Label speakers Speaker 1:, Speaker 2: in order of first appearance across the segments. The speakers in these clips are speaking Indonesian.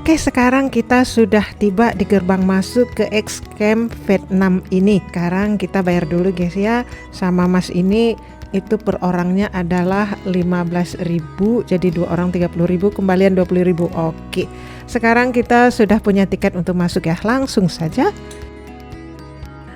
Speaker 1: Oke, sekarang kita sudah tiba di gerbang masuk ke X Camp Vietnam ini. Sekarang kita bayar dulu guys ya, sama mas ini. Itu per orangnya adalah 15.000, jadi 2 orang 30.000, kembalian 20.000. Oke, sekarang kita sudah punya tiket untuk masuk ya, langsung saja.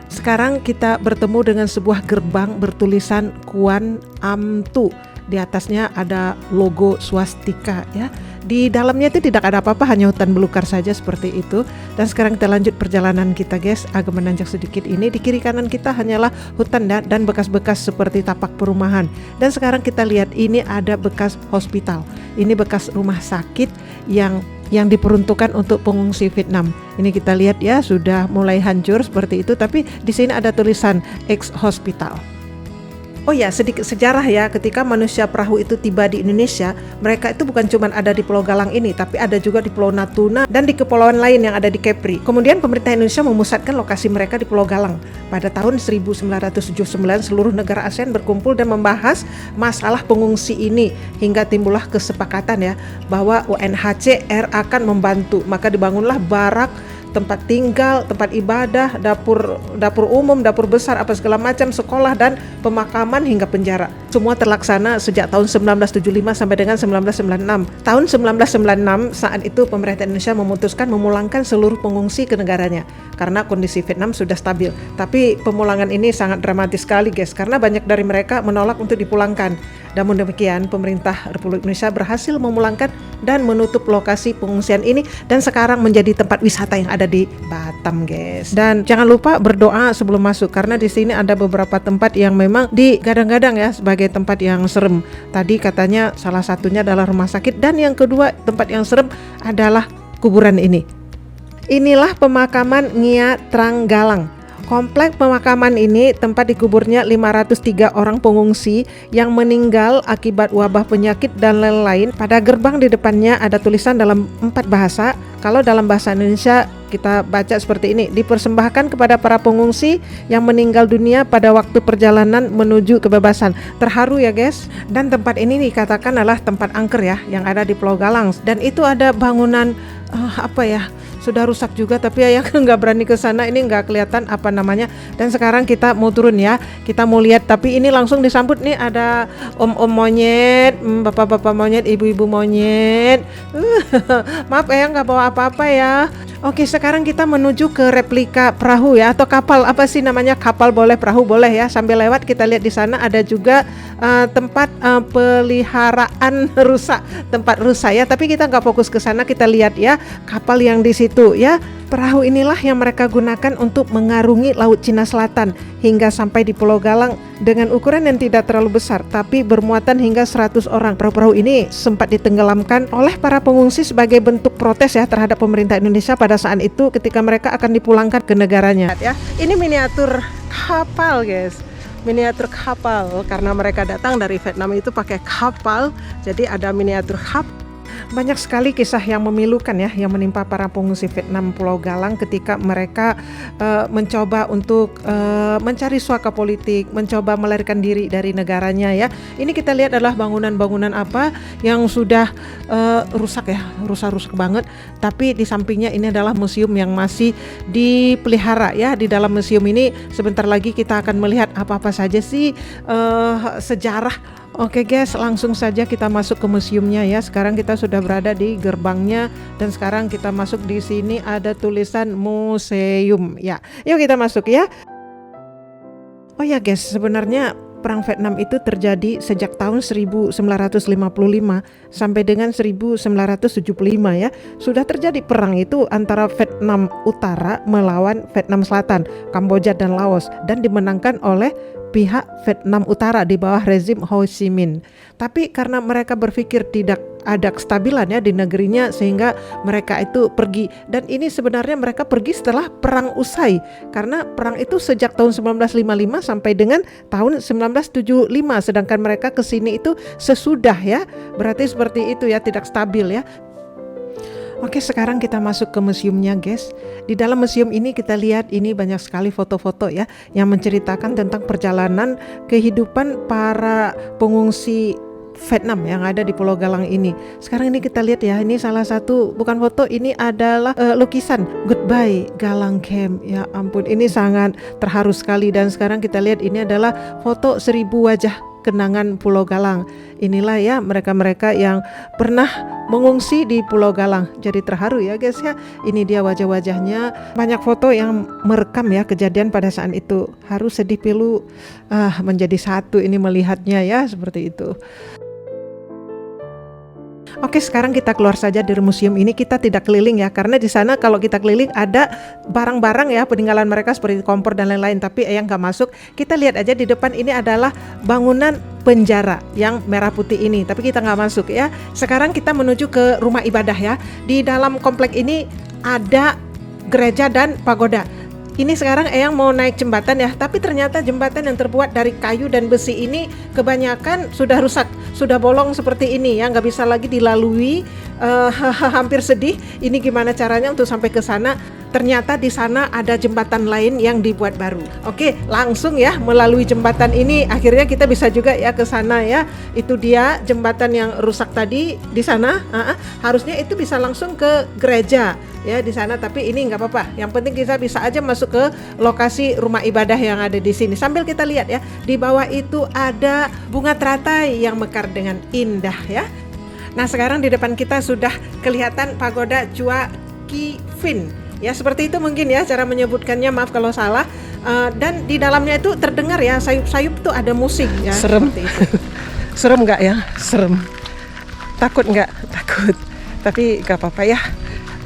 Speaker 1: Sekarang kita bertemu dengan sebuah gerbang bertulisan Quang Am Tu. Di atasnya ada logo swastika ya. Di dalamnya itu tidak ada apa-apa, hanya hutan belukar saja seperti itu. Dan sekarang kita lanjut perjalanan kita guys, agak menanjak sedikit ini. Di kiri kanan kita hanyalah hutan dan bekas-bekas seperti tapak perumahan. Dan sekarang kita lihat ini ada bekas hospital. Ini bekas rumah sakit yang diperuntukkan untuk pengungsi Vietnam. Ini kita lihat ya, sudah mulai hancur seperti itu, tapi di sini ada tulisan X Hospital. Oh ya, sedikit sejarah ya, ketika manusia perahu itu tiba di Indonesia, mereka itu bukan cuma ada di Pulau Galang ini, tapi ada juga di Pulau Natuna dan di kepulauan lain yang ada di Kepri. Kemudian pemerintah Indonesia memusatkan lokasi mereka di Pulau Galang. Pada tahun 1979, seluruh negara ASEAN berkumpul dan membahas masalah pengungsi ini, hingga timbullah kesepakatan ya, bahwa UNHCR akan membantu. Maka dibangunlah barak, tempat tinggal, tempat ibadah, dapur umum, dapur besar, apa segala macam, sekolah dan pemakaman hingga penjara. Semua terlaksana sejak tahun 1975 sampai dengan 1996. Tahun 1996 saat itu pemerintah Indonesia memutuskan memulangkan seluruh pengungsi ke negaranya karena kondisi Vietnam sudah stabil. Tapi pemulangan ini sangat dramatis sekali guys, karena banyak dari mereka menolak untuk dipulangkan. Namun demikian, pemerintah Republik Indonesia berhasil memulangkan dan menutup lokasi pengungsian ini dan sekarang menjadi tempat wisata yang ada di Batam, guys. Dan jangan lupa berdoa sebelum masuk, karena di sini ada beberapa tempat yang memang digadang-gadang ya sebagai tempat yang serem. Tadi katanya salah satunya adalah rumah sakit, dan yang kedua tempat yang serem adalah kuburan ini. Inilah pemakaman Ngia Trang Galang. Komplek pemakaman ini tempat dikuburnya 503 orang pengungsi yang meninggal akibat wabah penyakit dan lain-lain. Pada gerbang di depannya ada tulisan dalam 4 bahasa. Kalau dalam bahasa Indonesia kita baca seperti ini: dipersembahkan kepada para pengungsi yang meninggal dunia pada waktu perjalanan menuju kebebasan. Terharu ya guys. Dan tempat ini dikatakan adalah tempat angker ya, yang ada di Pulau Galang. Dan itu ada bangunan sudah rusak juga, tapi yang nggak berani ke sana, ini nggak kelihatan apa namanya. Dan sekarang kita mau turun ya, kita mau lihat, tapi ini langsung disambut nih, ada om-om monyet, bapak-bapak monyet, ibu-ibu monyet. Maaf ya, nggak bawa apa-apa ya. Oke, sekarang kita menuju ke replika perahu ya, atau kapal, apa sih namanya, kapal boleh, perahu boleh ya. Sambil lewat kita lihat di sana ada juga tempat peliharaan tempat rusa ya. Tapi kita nggak fokus ke sana, kita lihat ya kapal yang di situ ya. Perahu inilah yang mereka gunakan untuk mengarungi Laut Cina Selatan hingga sampai di Pulau Galang dengan ukuran yang tidak terlalu besar, tapi bermuatan hingga 100 orang. Perahu-perahu ini sempat ditenggelamkan oleh para pengungsi sebagai bentuk protes ya terhadap pemerintah Indonesia pada saat itu ketika mereka akan dipulangkan ke negaranya ya. Ini miniatur kapal guys, miniatur kapal, karena mereka datang dari Vietnam itu pakai kapal, jadi ada miniatur kapal. Banyak sekali kisah yang memilukan ya yang menimpa para pengungsi Vietnam Pulau Galang ketika mereka mencoba untuk mencari suaka politik, mencoba melarikan diri dari negaranya ya. Ini kita lihat adalah bangunan-bangunan apa yang sudah rusak ya, rusak banget. Tapi di sampingnya ini adalah museum yang masih dipelihara ya. Di dalam museum ini sebentar lagi kita akan melihat apa-apa saja sih sejarah. Oke guys, langsung saja kita masuk ke museumnya ya. Sekarang kita sudah berada di gerbangnya dan sekarang kita masuk. Di sini ada tulisan museum ya. Yuk kita masuk ya. Oh ya guys, sebenarnya Perang Vietnam itu terjadi sejak tahun 1955 sampai dengan 1975 ya. Sudah terjadi perang itu antara Vietnam Utara melawan Vietnam Selatan, Kamboja dan Laos, dan dimenangkan oleh pihak Vietnam Utara di bawah rezim Ho Chi Minh. Tapi karena mereka berpikir tidak ada kestabilan ya di negerinya, sehingga mereka itu pergi. Dan ini sebenarnya mereka pergi setelah perang usai, karena perang itu sejak tahun 1955 sampai dengan tahun 1975, sedangkan mereka kesini itu sesudah ya. Berarti seperti itu ya, tidak stabil ya. Oke, sekarang kita masuk ke museumnya guys. Di dalam museum ini kita lihat ini banyak sekali foto-foto ya yang menceritakan tentang perjalanan kehidupan para pengungsi Vietnam yang ada di Pulau Galang ini. Sekarang ini kita lihat ya, ini salah satu, bukan foto, ini adalah lukisan Goodbye Galang Camp. Ya ampun, ini sangat terharu sekali. Dan sekarang kita lihat ini adalah foto 1000 wajah kenangan Pulau Galang. Inilah ya mereka-mereka yang pernah mengungsi di Pulau Galang. Jadi terharu ya guys ya. Ini dia wajah-wajahnya. Banyak foto yang merekam ya kejadian pada saat itu. Harus sedih pilu menjadi satu ini melihatnya ya, seperti itu. Oke, sekarang kita keluar saja dari museum ini. Kita tidak keliling ya, karena di sana kalau kita keliling ada barang-barang ya peninggalan mereka seperti kompor dan lain-lain. Tapi yang nggak masuk. Kita lihat aja di depan ini adalah bangunan penjara yang merah putih ini. Tapi kita nggak masuk ya. Sekarang kita menuju ke rumah ibadah ya. Di dalam komplek ini ada gereja dan pagoda. Ini sekarang Eyang mau naik jembatan ya, tapi ternyata jembatan yang terbuat dari kayu dan besi ini kebanyakan sudah rusak, sudah bolong seperti ini ya, nggak bisa lagi dilalui. Hampir sedih. Ini gimana caranya untuk sampai ke sana? Ternyata di sana ada jembatan lain yang dibuat baru. Oke, langsung ya melalui jembatan ini akhirnya kita bisa juga ya ke sana ya. Itu dia jembatan yang rusak tadi di sana. Harusnya itu bisa langsung ke gereja ya di sana, tapi ini nggak apa-apa. Yang penting kita bisa aja masuk ke lokasi rumah ibadah yang ada di sini. Sambil kita lihat ya, di bawah itu ada bunga teratai yang mekar dengan indah ya. Nah, sekarang di depan kita sudah kelihatan pagoda Chua Ki Phin. Ya seperti itu mungkin ya cara menyebutkannya, maaf kalau salah. Dan di dalamnya itu terdengar ya sayup-sayup tuh ada musik ya.
Speaker 2: Serem.
Speaker 1: Seperti itu.
Speaker 2: Serem nggak ya? Serem. Takut nggak? Takut. Tapi nggak apa-apa ya.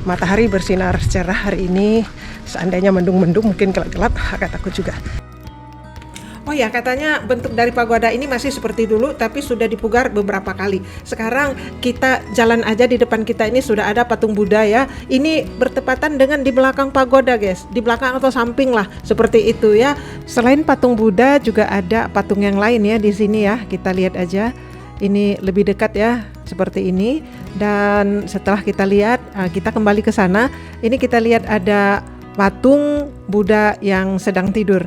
Speaker 2: Matahari bersinar cerah hari ini. Seandainya mendung-mendung mungkin gelap-gelap agak takut juga.
Speaker 1: Oh ya, katanya bentuk dari pagoda ini masih seperti dulu tapi sudah dipugar beberapa kali. Sekarang kita jalan aja, di depan kita ini sudah ada patung Buddha ya. Ini bertepatan dengan di belakang pagoda guys, di belakang atau samping lah, seperti itu ya. Selain patung Buddha juga ada patung yang lain ya di sini ya. Kita lihat aja. Ini lebih dekat ya, seperti ini. Dan setelah kita lihat, kita kembali ke sana. Ini kita lihat ada patung Buddha yang sedang tidur.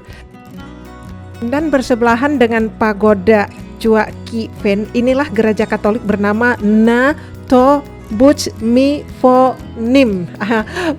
Speaker 1: Dan bersebelahan dengan pagoda Chua Ki Phin, inilah gereja Katolik bernama Na To Buch Mi Pho Nim.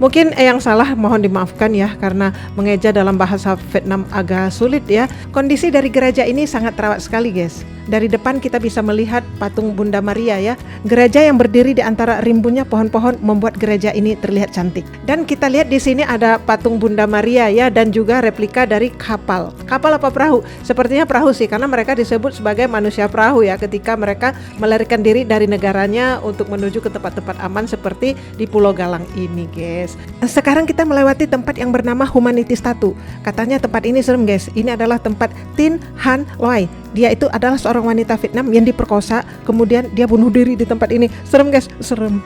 Speaker 1: Mungkin yang salah mohon dimaafkan ya, karena mengeja dalam bahasa Vietnam agak sulit ya. Kondisi dari gereja ini sangat terawat sekali guys. Dari depan kita bisa melihat patung Bunda Maria ya. Gereja yang berdiri di antara rimbunnya pohon-pohon membuat gereja ini terlihat cantik. Dan kita lihat di sini ada patung Bunda Maria ya, dan juga replika dari kapal. Kapal apa perahu? Sepertinya perahu sih, karena mereka disebut sebagai manusia perahu ya ketika mereka melarikan diri dari negaranya untuk menuju ke tempat-tempat aman seperti di Pulau Galang ini guys. Sekarang kita melewati tempat yang bernama Humanity Statue. Katanya tempat ini serem guys. Ini adalah tempat Tin Han Loai. Dia itu adalah seorang wanita Vietnam yang diperkosa, kemudian dia bunuh diri di tempat ini. Serem guys, serem.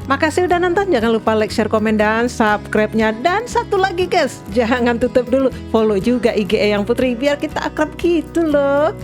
Speaker 1: Makasih udah nonton, jangan lupa like, share, komen, dan subscribe-nya. Dan satu lagi guys, jangan tutup dulu, follow juga IG Eyang Putri biar kita akrab gitu loh.